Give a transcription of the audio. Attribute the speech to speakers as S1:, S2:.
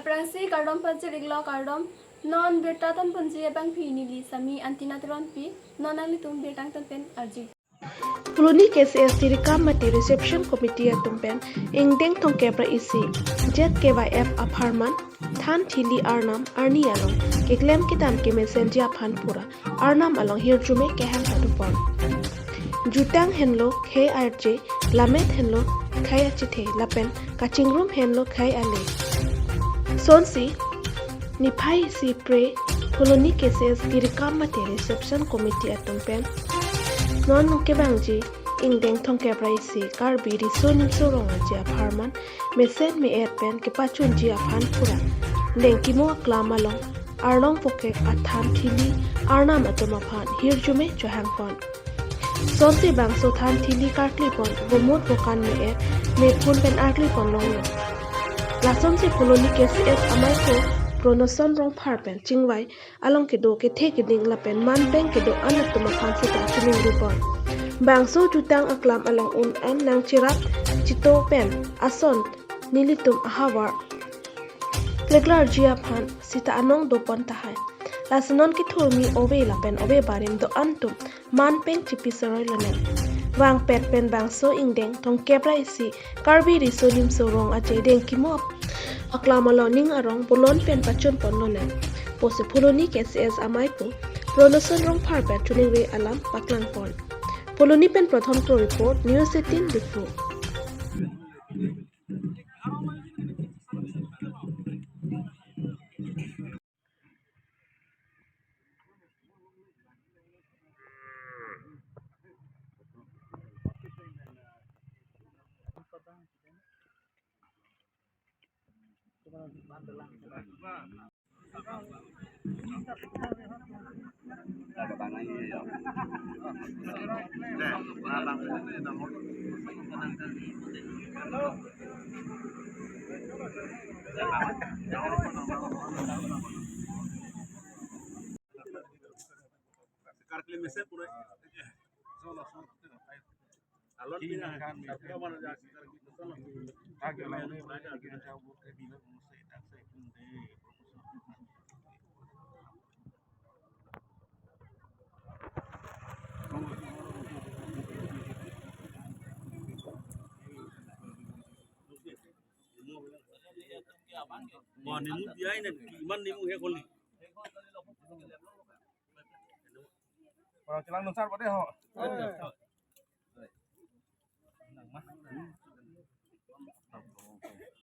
S1: Aprangsi kardom pajir iglo kardom non bertatan punji ebang pi nili sami antinatron pi non alitum bertang pen arji.
S2: Puluni KCS dirikam mati reception committee atumpen ingdeng tong kebra isi jet KYF aparman than thili arnam arni along keklem kitan ke messenger phan pura arnam along hirjume ke han padupon jutang henlo khe arje lamet henlo khai achithe lapen kachingrum henlo khai ale sonsi niphai si pre puluni KCS dirikam mati reception committee atumpen non ke bangji ingdeng thong ke praisi karbi ri sonim soronga ji aparman mesen me et pen ke pachun ji aphan pura lengki mo klama long arlong poke athan thili arnam atoma phan hirjume johang pon sonsi bang so than thili kartli pon bomot bokan me et me phun pen artli pon long lo la sonsi puloni KCS amai ko pronoson rong phar pen chingwai along ke do ke the ke ding la pen man beng ke do anat tuma phan sita chuling ripon bangso jutang aklam along un an nang chirap chito pen ason nilitum ahawar regular jia phan sita anong do pon tahai lasanon ki thurmi obe la pen obe barim do antum man peng chipi saroi lanen wang pet pen bangso ingdeng thong kepra isi karbi risonim sorong aje deng kimop aklamalo ning arong bolon pen pachon ponlonen pose pholoni KCS amai ko pronoson rong phar pen chuning re alam paklang pon pholoni pen prothom pro report news 18 difu
S3: nimu biaya nih, iman nimu hekoli. Kalau celang nusar pada ho.